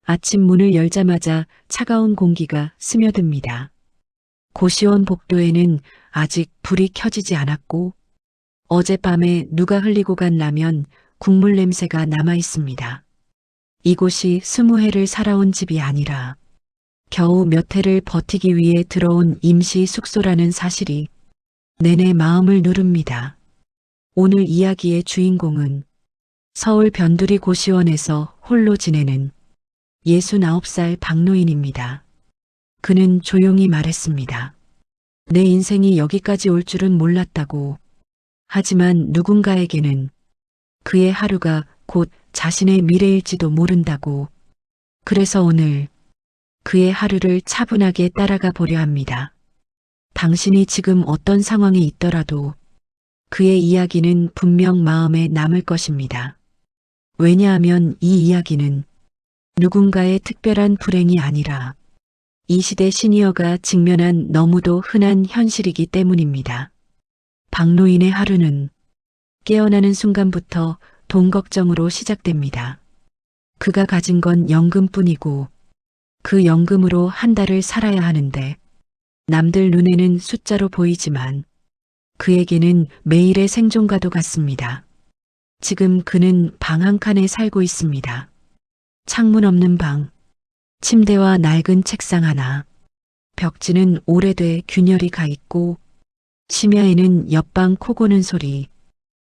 아침 문을 열자마자 차가운 공기가 스며듭니다. 고시원 복도에는 아직 불이 켜지지 않았고 어젯밤에 누가 흘리고 간 라면 국물 냄새가 남아 있습니다. 이곳이 20해를 살아온 집이 아니라 겨우 몇 해를 버티기 위해 들어온 임시 숙소라는 사실이 내내 마음을 누릅니다. 오늘 이야기의 주인공은 서울 변두리 고시원에서 홀로 지내는 69살 박노인입니다. 그는 조용히 말했습니다. 내 인생이 여기까지 올 줄은 몰랐다고. 하지만 누군가에게는 그의 하루가 곧 자신의 미래일지도 모른다고. 그래서 오늘 그의 하루를 차분하게 따라가 보려 합니다. 당신이 지금 어떤 상황에 있더라도 그의 이야기는 분명 마음에 남을 것입니다. 왜냐하면 이 이야기는 누군가의 특별한 불행이 아니라 이 시대 시니어가 직면한 너무도 흔한 현실이기 때문입니다. 박노인의 하루는 깨어나는 순간부터 돈 걱정으로 시작됩니다. 그가 가진 건 연금뿐이고 그 연금으로 한 달을 살아야 하는데 남들 눈에는 숫자로 보이지만 그에게는 매일의 생존과도 같습니다. 지금 그는 방 한 칸에 살고 있습니다. 창문 없는 방, 침대와 낡은 책상 하나, 벽지는 오래돼 균열이 가 있고 심야에는 옆방 코 고는 소리,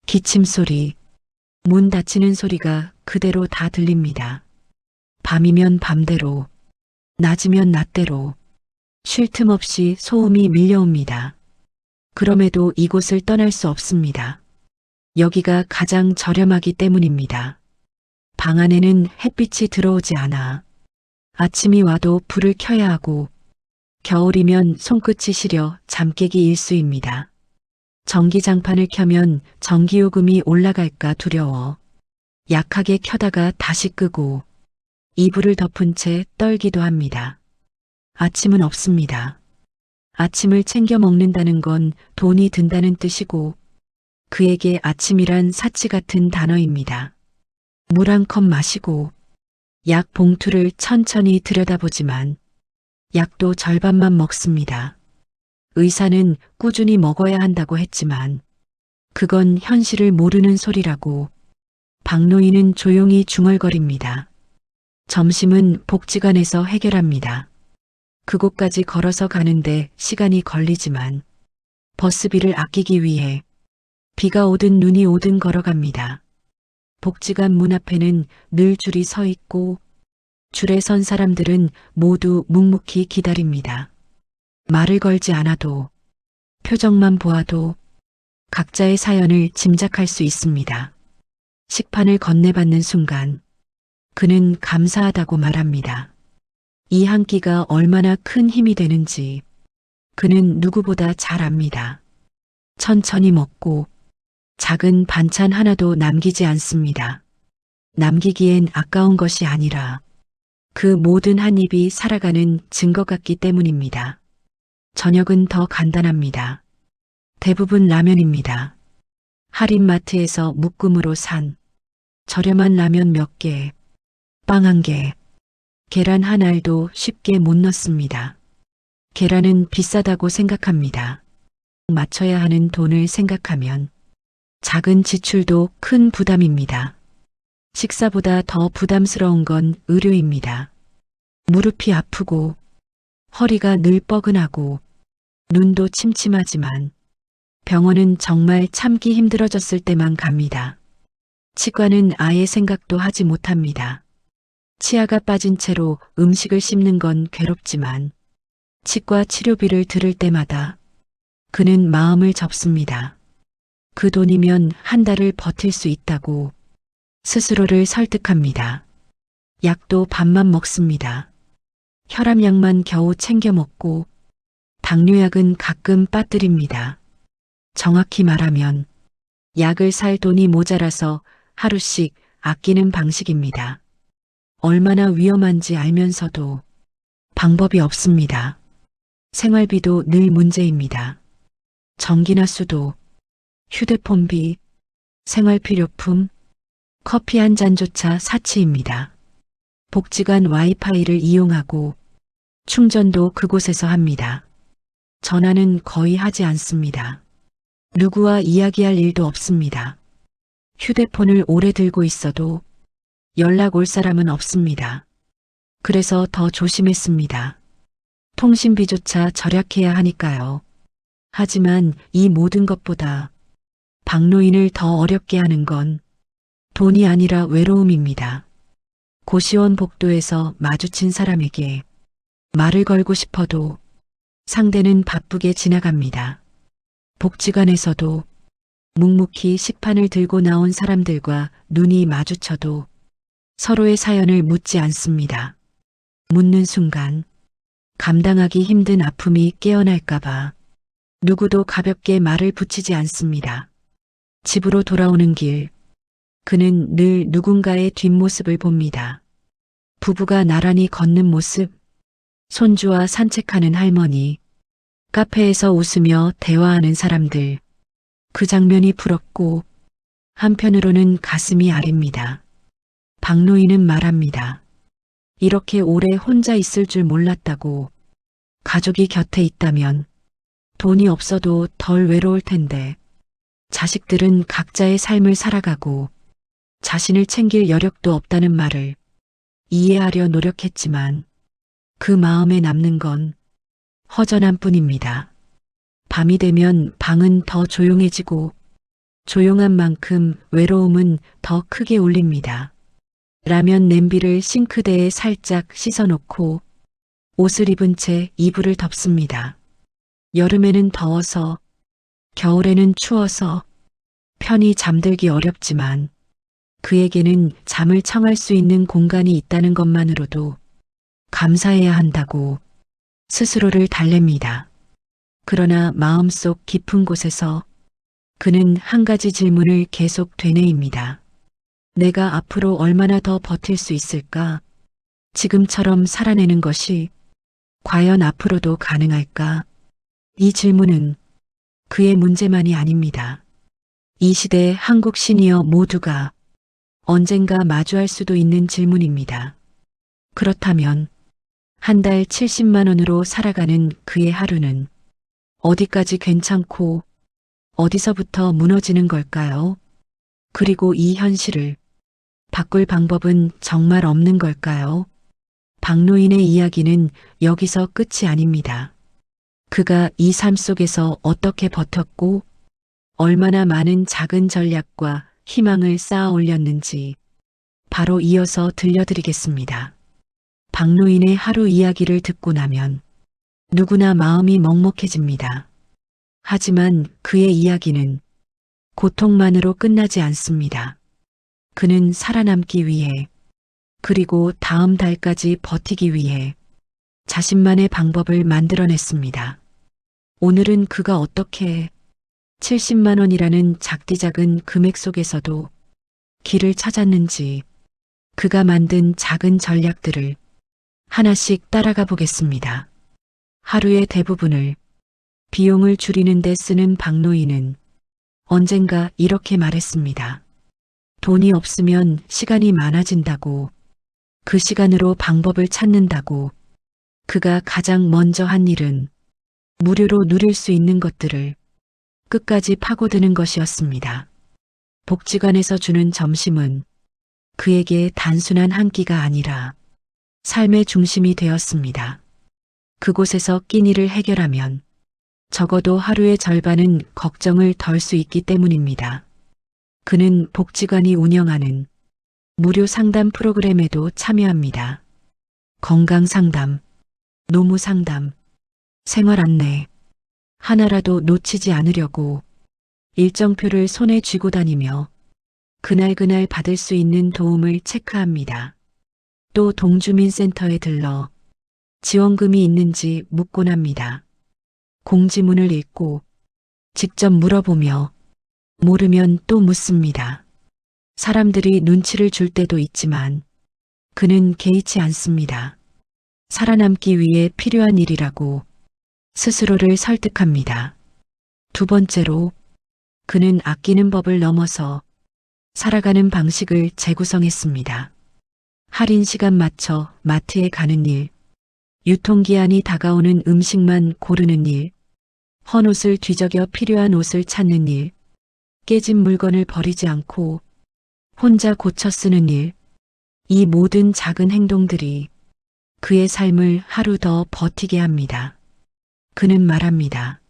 기침 소리, 문 닫히는 소리가 그대로 다 들립니다. 밤이면 밤대로, 낮이면 낮대로 쉴 틈 없이 소음이 밀려옵니다. 그럼에도 이곳을 떠날 수 없습니다. 여기가 가장 저렴하기 때문입니다. 방 안에는 햇빛이 들어오지 않아 아침이 와도 불을 켜야 하고 겨울이면 손끝이 시려 잠 깨기 일쑤입니다. 전기장판을 켜면 전기요금이 올라갈까 두려워 약하게 켜다가 다시 끄고 이불을 덮은 채 떨기도 합니다. 아침은 없습니다. 아침을 챙겨 먹는다는 건 돈이 든다는 뜻이고 그에게 아침이란 사치 같은 단어입니다. 물 한 컵 마시고 약 봉투를 천천히 들여다보지만 약도 절반만 먹습니다. 의사는 꾸준히 먹어야 한다고 했지만 그건 현실을 모르는 소리라고 박노인은 조용히 중얼거립니다. 점심은 복지관에서 해결합니다. 그곳까지 걸어서 가는데 시간이 걸리지만 버스비를 아끼기 위해 비가 오든 눈이 오든 걸어갑니다. 복지관 문 앞에는 늘 줄이 서 있고 줄에 선 사람들은 모두 묵묵히 기다립니다. 말을 걸지 않아도 표정만 보아도 각자의 사연을 짐작할 수 있습니다. 식판을 건네받는 순간 그는 감사하다고 말합니다. 이 한 끼가 얼마나 큰 힘이 되는지 그는 누구보다 잘 압니다. 천천히 먹고 작은 반찬 하나도 남기지 않습니다. 남기기엔 아까운 것이 아니라 그 모든 한 입이 살아가는 증거 같기 때문입니다. 저녁은 더 간단합니다. 대부분 라면입니다. 할인마트에서 묶음으로 산 저렴한 라면 몇 개, 빵 한 개, 계란 한 알도 쉽게 못 넣습니다. 계란은 비싸다고 생각합니다. 맞춰야 하는 돈을 생각하면 작은 지출도 큰 부담입니다. 식사보다 더 부담스러운 건 의료입니다. 무릎이 아프고 허리가 늘 뻐근하고 눈도 침침하지만 병원은 정말 참기 힘들어졌을 때만 갑니다. 치과는 아예 생각도 하지 못합니다. 치아가 빠진 채로 음식을 씹는 건 괴롭지만 치과 치료비를 들을 때마다 그는 마음을 접습니다. 그 돈이면 한 달을 버틸 수 있다고 스스로를 설득합니다. 약도 반만 먹습니다. 혈압약만 겨우 챙겨 먹고 당뇨약은 가끔 빠뜨립니다. 정확히 말하면 약을 살 돈이 모자라서 하루씩 아끼는 방식입니다. 얼마나 위험한지 알면서도 방법이 없습니다. 생활비도 늘 문제입니다. 전기나 수도, 휴대폰비, 생활필요품, 커피 한 잔조차 사치입니다. 복지관 와이파이를 이용하고 충전도 그곳에서 합니다. 전화는 거의 하지 않습니다. 누구와 이야기할 일도 없습니다. 휴대폰을 오래 들고 있어도 연락 올 사람은 없습니다. 그래서 더 조심했습니다. 통신비조차 절약해야 하니까요. 하지만 이 모든 것보다 박노인을 더 어렵게 하는 건 돈이 아니라 외로움입니다. 고시원 복도에서 마주친 사람에게 말을 걸고 싶어도 상대는 바쁘게 지나갑니다. 복지관에서도 묵묵히 식판을 들고 나온 사람들과 눈이 마주쳐도 서로의 사연을 묻지 않습니다. 묻는 순간 감당하기 힘든 아픔이 깨어날까봐 누구도 가볍게 말을 붙이지 않습니다. 집으로 돌아오는 길, 그는 늘 누군가의 뒷모습을 봅니다. 부부가 나란히 걷는 모습, 손주와 산책하는 할머니, 카페에서 웃으며 대화하는 사람들, 그 장면이 부럽고 한편으로는 가슴이 아립니다. 박노인은 말합니다. 이렇게 오래 혼자 있을 줄 몰랐다고. 가족이 곁에 있다면 돈이 없어도 덜 외로울 텐데 자식들은 각자의 삶을 살아가고 자신을 챙길 여력도 없다는 말을 이해하려 노력했지만 그 마음에 남는 건 허전함 뿐입니다. 밤이 되면 방은 더 조용해지고 조용한 만큼 외로움은 더 크게 울립니다. 라면 냄비를 싱크대에 살짝 씻어놓고 옷을 입은 채 이불을 덮습니다. 여름에는 더워서, 겨울에는 추워서 편히 잠들기 어렵지만 그에게는 잠을 청할 수 있는 공간이 있다는 것만으로도 감사해야 한다고 스스로를 달랩니다. 그러나 마음속 깊은 곳에서 그는 한 가지 질문을 계속 되뇌입니다. 내가 앞으로 얼마나 더 버틸 수 있을까? 지금처럼 살아내는 것이 과연 앞으로도 가능할까? 이 질문은 그의 문제만이 아닙니다. 이 시대 한국 시니어 모두가 언젠가 마주할 수도 있는 질문입니다. 그렇다면 한 달 70만 원으로 살아가는 그의 하루는 어디까지 괜찮고 어디서부터 무너지는 걸까요? 그리고 이 현실을 바꿀 방법은 정말 없는 걸까요? 박노인의 이야기는 여기서 끝이 아닙니다. 그가 이 삶 속에서 어떻게 버텼고 얼마나 많은 작은 전략과 희망을 쌓아 올렸는지 바로 이어서 들려드리겠습니다. 박노인의 하루 이야기를 듣고 나면 누구나 마음이 먹먹해집니다. 하지만 그의 이야기는 고통만으로 끝나지 않습니다. 그는 살아남기 위해 그리고 다음 달까지 버티기 위해 자신만의 방법을 만들어냈습니다. 오늘은 그가 어떻게 70만 원이라는 작디작은 금액 속에서도 길을 찾았는지 그가 만든 작은 전략들을 하나씩 따라가 보겠습니다. 하루의 대부분을 비용을 줄이는 데 쓰는 박노인은 언젠가 이렇게 말했습니다. 돈이 없으면 시간이 많아진다고, 그 시간으로 방법을 찾는다고. 그가 가장 먼저 한 일은 무료로 누릴 수 있는 것들을 끝까지 파고드는 것이었습니다. 복지관에서 주는 점심은 그에게 단순한 한 끼가 아니라 삶의 중심이 되었습니다. 그곳에서 끼니를 해결하면 적어도 하루의 절반은 걱정을 덜 수 있기 때문입니다. 그는 복지관이 운영하는 무료 상담 프로그램에도 참여합니다. 건강 상담, 노무 상담, 생활 안내, 하나라도 놓치지 않으려고 일정표를 손에 쥐고 다니며 그날그날 받을 수 있는 도움을 체크합니다. 또 동주민센터에 들러 지원금이 있는지 묻곤 합니다. 공지문을 읽고 직접 물어보며 모르면 또 묻습니다. 사람들이 눈치를 줄 때도 있지만 그는 개의치 않습니다. 살아남기 위해 필요한 일이라고 스스로를 설득합니다. 두 번째로 그는 아끼는 법을 넘어서 살아가는 방식을 재구성했습니다. 할인 시간 맞춰 마트에 가는 일, 유통기한이 다가오는 음식만 고르는 일, 헌 옷을 뒤적여 필요한 옷을 찾는 일, 깨진 물건을 버리지 않고 혼자 고쳐 쓰는 일, 이 모든 작은 행동들이 그의 삶을 하루 더 버티게 합니다. 그는 말합니다.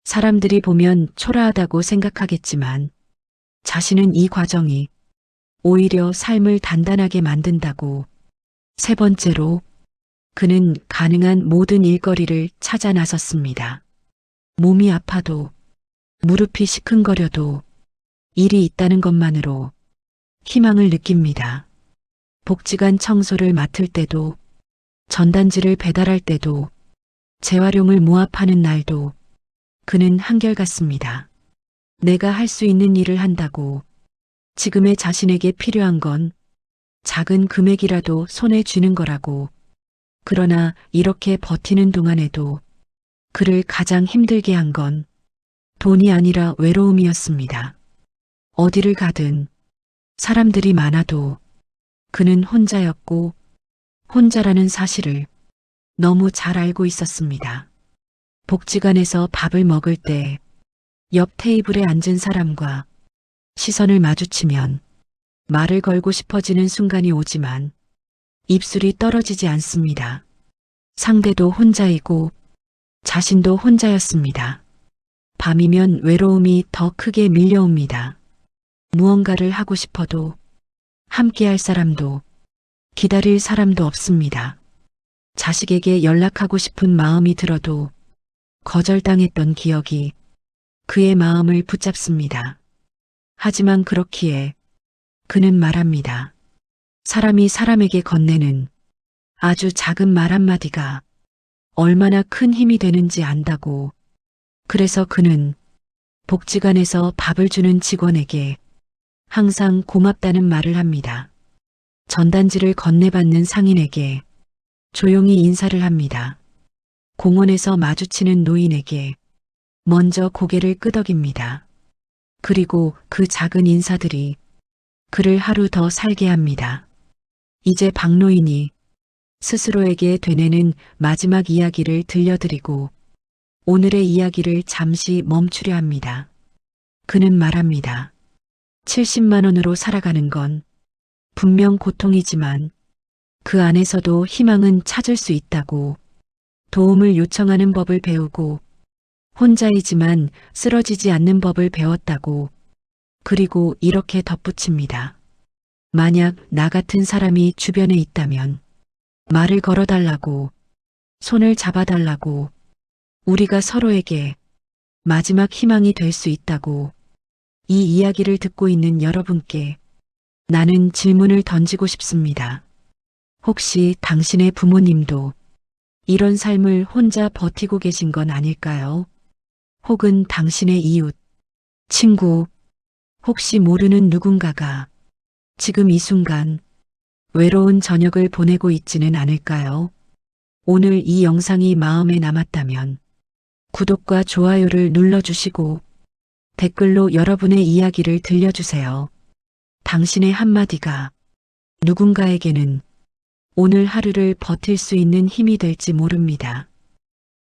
사람들이 보면 초라하다고 생각하겠지만 자신은 이 과정이 오히려 삶을 단단하게 만든다고. 세 번째로, 그는 가능한 모든 일거리를 찾아 나섰습니다. 몸이 아파도, 무릎이 시큰거려도 일이 있다는 것만으로 희망을 느낍니다. 복지관 청소를 맡을 때도, 전단지를 배달할 때도, 재활용을 모아파는 날도 그는 한결같습니다. 내가 할 수 있는 일을 한다고. 지금의 자신에게 필요한 건 작은 금액이라도 손에 쥐는 거라고. 그러나 이렇게 버티는 동안에도 그를 가장 힘들게 한 건 돈이 아니라 외로움이었습니다. 어디를 가든 사람들이 많아도 그는 혼자였고 혼자라는 사실을 너무 잘 알고 있었습니다. 복지관에서 밥을 먹을 때 옆 테이블에 앉은 사람과 시선을 마주치면 말을 걸고 싶어지는 순간이 오지만 입술이 떨어지지 않습니다. 상대도 혼자이고 자신도 혼자였습니다. 밤이면 외로움이 더 크게 밀려옵니다. 무언가를 하고 싶어도 함께할 사람도 기다릴 사람도 없습니다. 자식에게 연락하고 싶은 마음이 들어도 거절당했던 기억이 그의 마음을 붙잡습니다. 하지만 그렇기에 그는 말합니다. 사람이 사람에게 건네는 아주 작은 말 한마디가 얼마나 큰 힘이 되는지 안다고. 그래서 그는 복지관에서 밥을 주는 직원에게 항상 고맙다는 말을 합니다. 전단지를 건네받는 상인에게 조용히 인사를 합니다. 공원에서 마주치는 노인에게 먼저 고개를 끄덕입니다. 그리고 그 작은 인사들이 그를 하루 더 살게 합니다. 이제 박노인이 스스로에게 되뇌는 마지막 이야기를 들려드리고 오늘의 이야기를 잠시 멈추려 합니다. 그는 말합니다. 70만 원으로 살아가는 건 분명 고통이지만 그 안에서도 희망은 찾을 수 있다고. 도움을 요청하는 법을 배우고 혼자이지만 쓰러지지 않는 법을 배웠다고. 그리고 이렇게 덧붙입니다. 만약 나 같은 사람이 주변에 있다면 말을 걸어달라고, 손을 잡아달라고, 우리가 서로에게 마지막 희망이 될 수 있다고. 이 이야기를 듣고 있는 여러분께 나는 질문을 던지고 싶습니다. 혹시 당신의 부모님도 이런 삶을 혼자 버티고 계신 건 아닐까요? 혹은 당신의 이웃, 친구, 혹시 모르는 누군가가 지금 이 순간 외로운 저녁을 보내고 있지는 않을까요? 오늘 이 영상이 마음에 남았다면 구독과 좋아요를 눌러주시고 댓글로 여러분의 이야기를 들려주세요. 당신의 한마디가 누군가에게는 오늘 하루를 버틸 수 있는 힘이 될지 모릅니다.